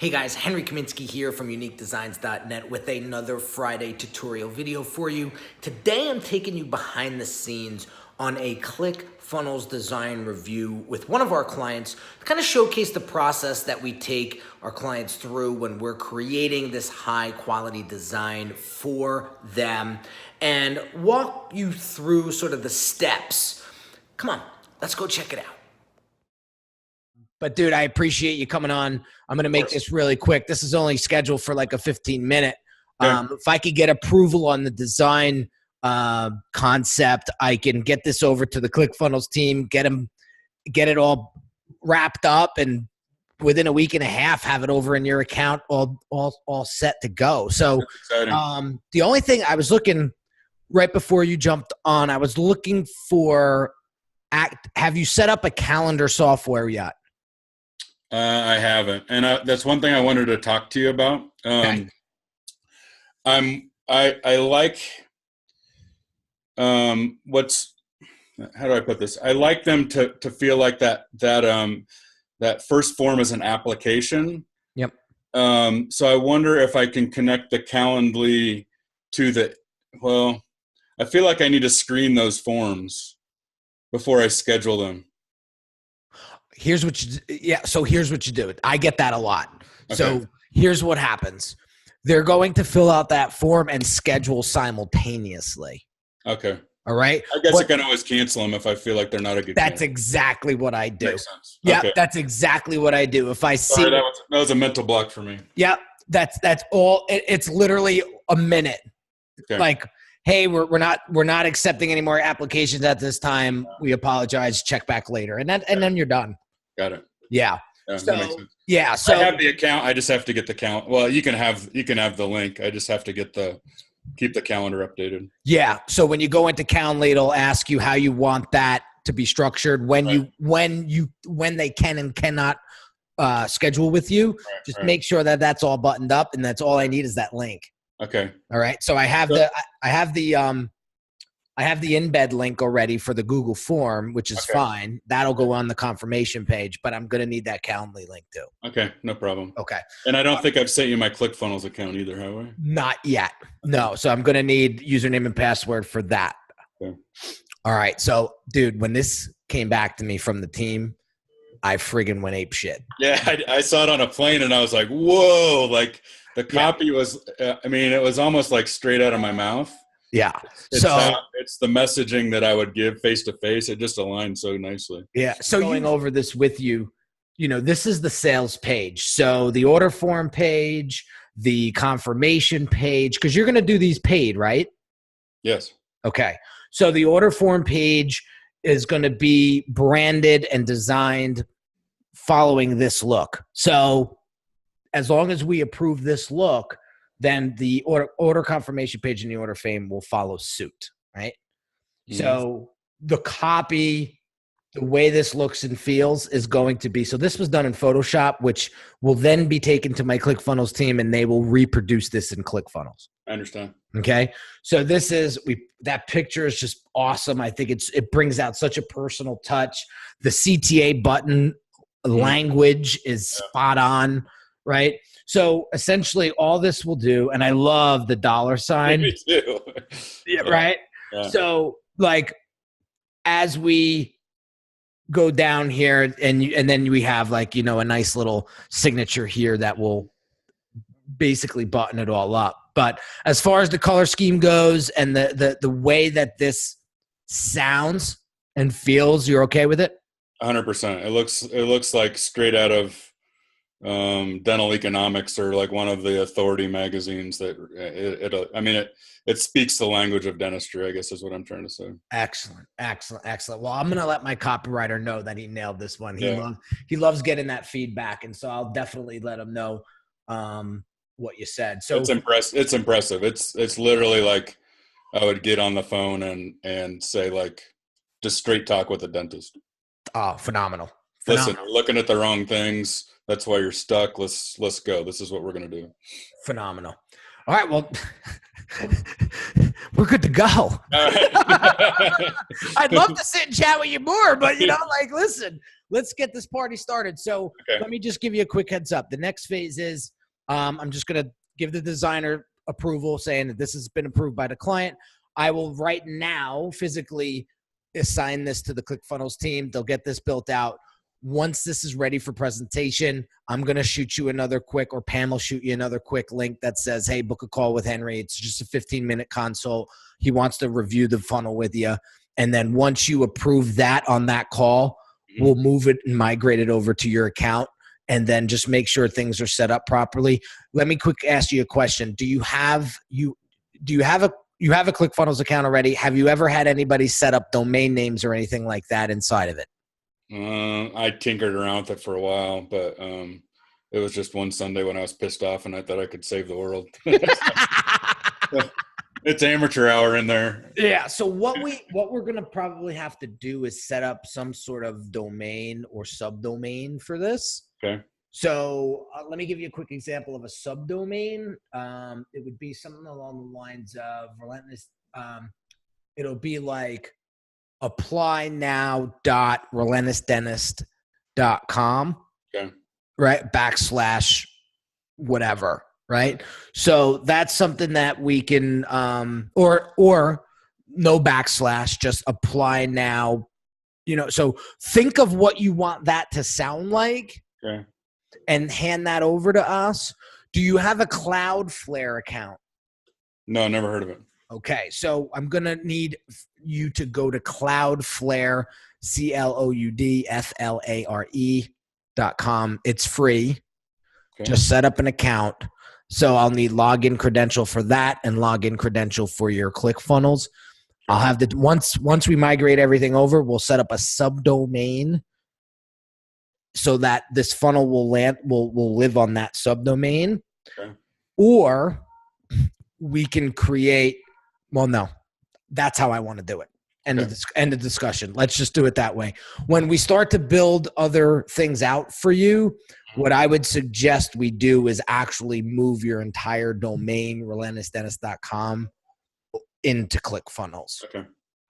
Hey guys, Henry Kaminski here from UniqueDesigns.net with another Friday tutorial video for you. Today I'm taking you behind the scenes on a ClickFunnels design review with one of our clients to kind of showcase the process that we take our clients through when we're creating this high quality design for them and walk you through sort of the steps. Come on, let's go check it out. But dude, I appreciate you coming on. I'm going to make this really quick. This is only scheduled for like a 15-minute. If I could get approval on the design concept, I can get this over to the ClickFunnels team, get it all wrapped up, and within a week and a half, have it over in your account, all set to go. So the only thing I was looking right before you jumped on, I was looking for have you set up a calendar software yet? I haven't, and that's one thing I wanted to talk to you about. I like how do I put this? I like them to feel like that first form is an application. Yep. So I wonder if I can connect the Calendly to I feel like I need to screen those forms before I schedule them. Here's what you do. I get that a lot. Okay. So here's what happens. They're going to fill out that form and schedule simultaneously. Okay. All right. I guess I can always cancel them if I feel like they're not a good That's exactly what I do. Makes sense. Yeah, okay. That's exactly what I do. If I see that was a mental block for me. Yeah, that's all. It's literally a minute. Okay. Like, hey, we're not accepting any more applications at this time. We apologize. Check back later, and then you're done. Got it. Yeah. That makes sense. Yeah. So I have the account. I just have to get the count. Well, you can have the link. I just have to keep the calendar updated. Yeah. So when you go into Calendly, it'll ask you how you want that to be structured. When they can and cannot schedule with you. Just make sure that that's all buttoned up, and that's all I need is that link. Okay. All right. So I have the embed link already for the Google form, which is fine. That'll go on the confirmation page, but I'm going to need that Calendly link too. Okay. No problem. Okay. And I don't think I've sent you my ClickFunnels account either, have I? Not yet. No. So I'm going to need username and password for that. Okay. All right. So dude, when this came back to me from the team, I friggin' went ape shit. Yeah. I saw it on a plane and I was like, whoa, like the copy was, it was almost like straight out of my mouth. Yeah. It's the messaging that I would give face to face. It just aligned so nicely. Yeah. So going over this with you, this is the sales page. So the order form page, the confirmation page, because you're going to do these paid, right? Yes. Okay. So the order form page is going to be branded and designed following this look. So as long as we approve this look, then the order confirmation page and the order frame will follow suit, right? Mm-hmm. So the copy, the way this looks and feels is going to be, so this was done in Photoshop, which will then be taken to my ClickFunnels team and they will reproduce this in ClickFunnels. I understand. Okay. So that picture is just awesome. I think it brings out such a personal touch. The CTA button language is spot on, right? So essentially all this will do, and I love the $sign. Me too. Yeah, right? Yeah. So like as we go down here and then we have like, a nice little signature here that will basically button it all up. But as far as the color scheme goes and the way that this sounds and feels, you're okay with it? 100%. It looks like straight out of Dental Economics or like one of the authority magazines that it speaks the language of dentistry, I guess is what I'm trying to say. Excellent. Well, I'm going to let my copywriter know that he nailed this one. He loves getting that feedback. And so I'll definitely let him know what you said. So it's impressive. It's literally like I would get on the phone and say like just straight talk with a dentist. Oh, phenomenal. Listen, we're looking at the wrong things. That's why you're stuck. Let's go. This is what we're going to do. Phenomenal. All right. Well, we're good to go. All right. I'd love to sit and chat with you more, but listen, let's get this party started. So let me just give you a quick heads up. The next phase is I'm just going to give the designer approval saying that this has been approved by the client. I will right now physically assign this to the ClickFunnels team. They'll get this built out. Once this is ready for presentation, I'm going to shoot you another quick, or Pam will shoot you another quick link that says, hey, book a call with Henry. It's just a 15-minute consult. He wants to review the funnel with you. And then once you approve that on that call, we'll move it and migrate it over to your account, and then just make sure things are set up properly. Let me quick ask you a question. Do you have a ClickFunnels account already? Have you ever had anybody set up domain names or anything like that inside of it? I tinkered around with it for a while, but it was just one Sunday when I was pissed off and I thought I could save the world. It's amateur hour in there. Yeah. So what we're going to probably have to do is set up some sort of domain or subdomain for this. Okay. So let me give you a quick example of a subdomain. It would be something along the lines of relentless. It'll be like applynow.relentlessdentist.com. Okay. Right. / whatever. Right. So that's something that we can, or no /, just apply now, so think of what you want that to sound like. Okay. And hand that over to us. Do you have a Cloudflare account? No, never heard of it. Okay. So I'm going to need you to go to Cloudflare, CLOUDFLARE.com. It's free. Okay. Just set up an account. So I'll need login credential for that and login credential for your ClickFunnels. I'll have once we migrate everything over, we'll set up a subdomain so that this funnel will live on that subdomain. Okay. Or we can create, no, that's how I want to do it. End of discussion. Let's just do it that way. When we start to build other things out for you, what I would suggest we do is actually move your entire domain, relentlessdentist.com, into ClickFunnels. Okay.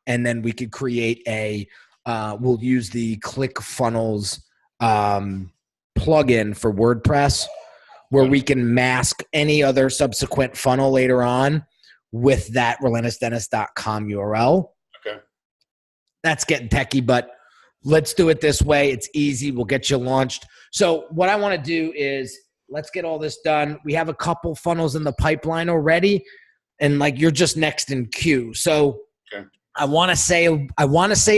And then we could create we'll use the ClickFunnels plugin for WordPress, where we can mask any other subsequent funnel later on with that relentlessdentist.com URL. Okay. That's getting techie, but let's do it this way. It's easy. We'll get you launched. So what I want to do is let's get all this done. We have a couple funnels in the pipeline already, and you're just next in queue. So okay. I want to say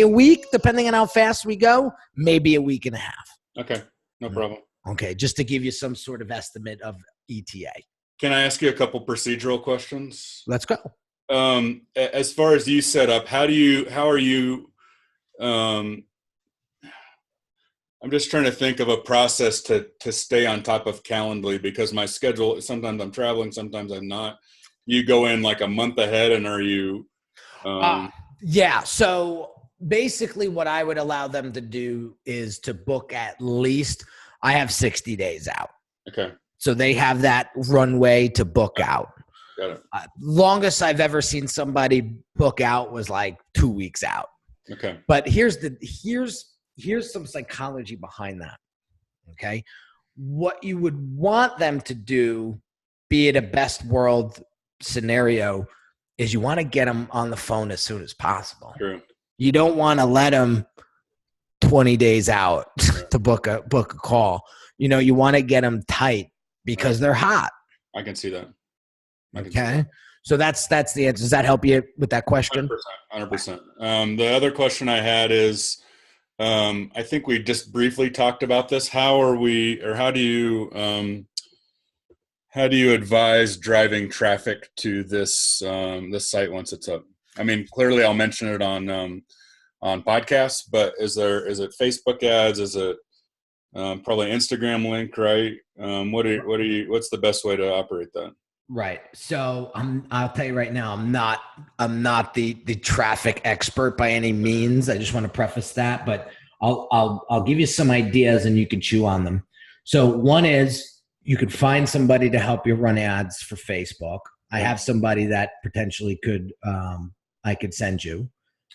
a week, depending on how fast we go, maybe a week and a half. Okay. No problem. Okay. Just to give you some sort of estimate of ETA. Can I ask you a couple procedural questions? Let's go. As far as you set up, how are you, I'm just trying to think of a process to stay on top of Calendly, because my schedule, sometimes I'm traveling, sometimes I'm not. You go in a month ahead, and are you? Yeah. So basically what I would allow them to do is to book at least, I have 60 days out. Okay. So they have that runway to book out. Got it. Longest I've ever seen somebody book out was 2 weeks out. Okay. But here's some psychology behind that. Okay. What you would want them to do, be it a best world scenario, is you want to get them on the phone as soon as possible. True. You don't want to let them 20 days out to book a call. You want to get them tight because they're hot. I can see that. Okay. So that's the answer. Does that help you with that question? 100%. The other question I had is, I think we just briefly talked about this. How do you advise driving traffic to this site once it's up? I mean, clearly I'll mention it on podcasts, but is it Facebook ads? Is it probably Instagram link, right? What's the best way to operate that? Right. So I'll tell you right now, I'm not the traffic expert by any means. I just want to preface that, but I'll give you some ideas and you can chew on them. So one is you could find somebody to help you run ads for Facebook. I have somebody that potentially I could send you.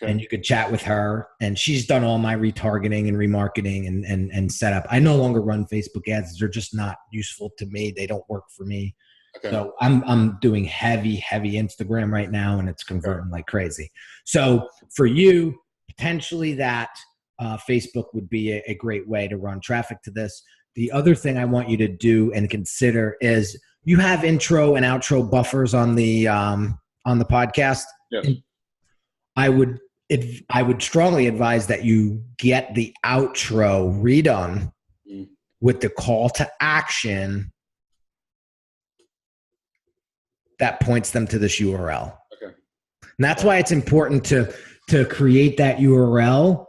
and you could chat with her, and she's done all my retargeting and remarketing and setup. I no longer run Facebook ads. They're just not useful to me. They don't work for me. Okay. So I'm doing heavy Instagram right now, and it's converting like crazy. So for you, potentially that Facebook would be a great way to run traffic to this. The other thing I want you to do and consider is you have intro and outro buffers on the podcast. Yes. I would strongly advise that you get the outro redone with the call to action that points them to this URL. Okay. And that's why it's important to create that URL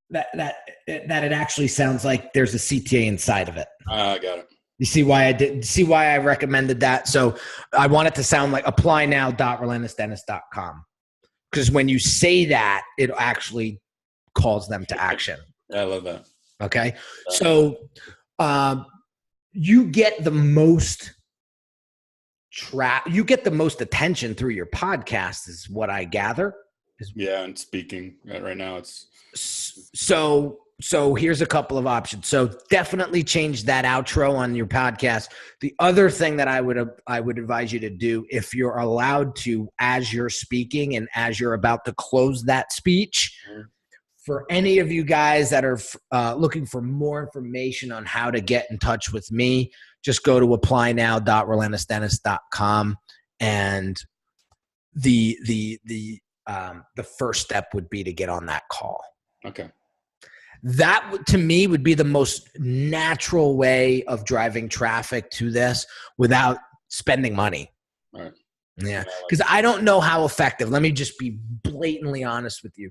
that it actually sounds like there's a CTA inside of it. I got it. You see why I recommended that? So I want it to sound like applynow.relentlessdentist.com. Because when you say that, it actually calls them to action. Yeah, I love that. Okay. So you get the most attention through your podcast is what I gather. Yeah, and speaking right now it's so here's a couple of options. So definitely change that outro on your podcast. The other thing that I would advise you to do, if you're allowed to, as you're speaking and as you're about to close that speech, for any of you guys that are looking for more information on how to get in touch with me, just go to applynow.relentlessdentist.com, and the first step would be to get on that call. Okay. That to me would be the most natural way of driving traffic to this without spending money. Right. Yeah. Because I don't know how effective. Let me just be blatantly honest with you.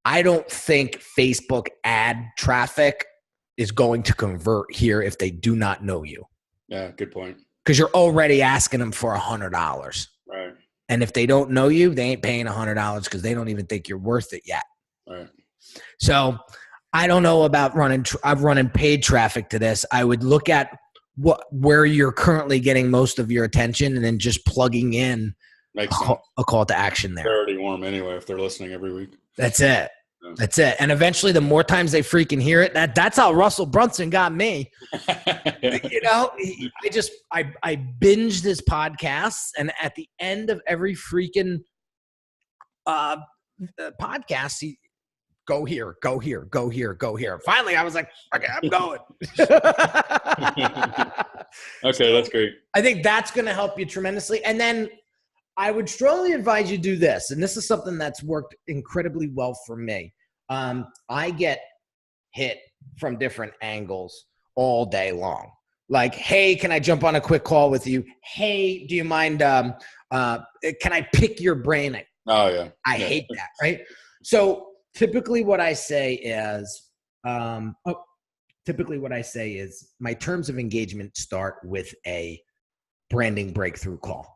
I don't think Facebook ad traffic is going to convert here if they do not know you. Yeah, good point. Because you're already asking them for $100. Right. And if they don't know you, they ain't paying $100 because they don't even think you're worth it yet. Right. So I don't know about running paid traffic to this. I would look at where you're currently getting most of your attention and then just plugging in a call to action there. They're already warm anyway if they're listening every week. That's it. Yeah. That's it. And eventually the more times they freaking hear it, that's how Russell Brunson got me. You know, I binged his podcasts, and at the end of every freaking podcast, he go here, go here, go here, go here. Finally, I was like, okay, I'm going. Okay, that's great. I think that's going to help you tremendously. And then I would strongly advise you do this. And this is something that's worked incredibly well for me. I get hit from different angles all day long. Like, hey, can I jump on a quick call with you? Hey, do you mind? Can I pick your brain? Oh, yeah. I hate that, right? So typically what I say is, my terms of engagement start with a branding breakthrough call.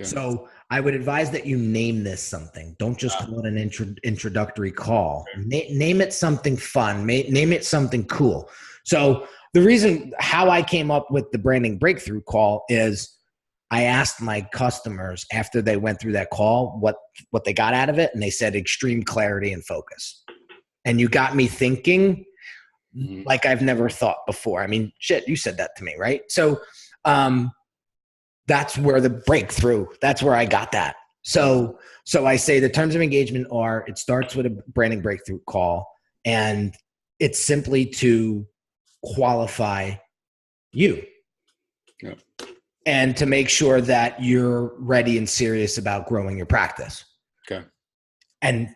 Okay. So I would advise that you name this something. Don't just call it an introductory call. Name it something fun. Name it something cool. So the reason how I came up with the branding breakthrough call is I asked my customers after they went through that call what they got out of it, and they said extreme clarity and focus. And you got me thinking like I've never thought before. I mean, shit, you said that to me, right? So that's where the breakthrough, that's where I got that. So I say the terms of engagement are, it starts with a branding breakthrough call, and it's simply to qualify you. Yep. And to make sure that you're ready and serious about growing your practice. Okay. And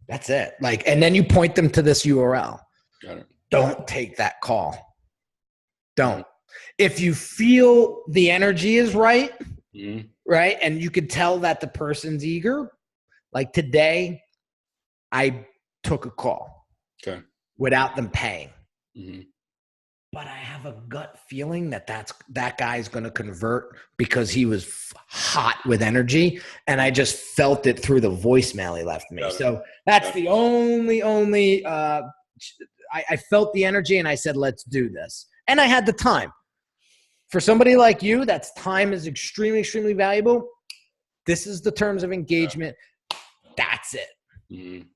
that's it. Like, and then you point them to this URL. Got it. Don't take that call. Don't. If you feel the energy is right, right, and you could tell that the person's eager, like today, I took a call without them paying. But I have a gut feeling that guy's going to convert because he was hot with energy, and I just felt it through the voicemail he left me. So that's the only I felt the energy, and I said, let's do this. And I had the time. For somebody like you, that's time is extremely, extremely valuable. This is the terms of engagement. That's it. Mhm.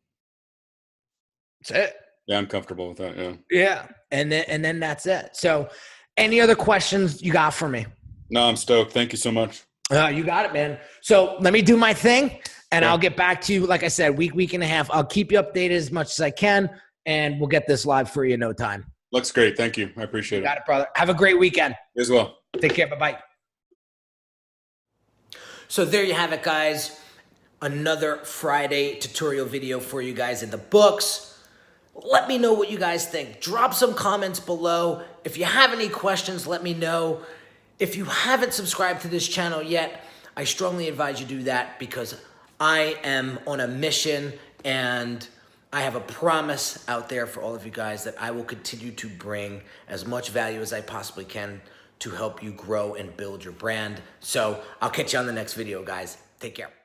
That's it. Yeah, I'm comfortable with that. Yeah. Yeah. And then that's it. So any other questions you got for me? No, I'm stoked. Thank you so much. You got it, man. So let me do my thing and Okay. I'll get back to you. Like I said, week and a half. I'll keep you updated as much as I can and we'll get this live for you in no time. Looks great. Thank you. I appreciate You got it, brother. Have a great weekend. You as well. Take care. Bye-bye. So there you have it, guys. Another Friday tutorial video for you guys in the books. Let me know what you guys think. Drop some comments below. If you have any questions, let me know. If you haven't subscribed to this channel yet, I strongly advise you do that because I am on a mission and I have a promise out there for all of you guys that I will continue to bring as much value as I possibly can to help you grow and build your brand. So I'll catch you on the next video, guys. Take care.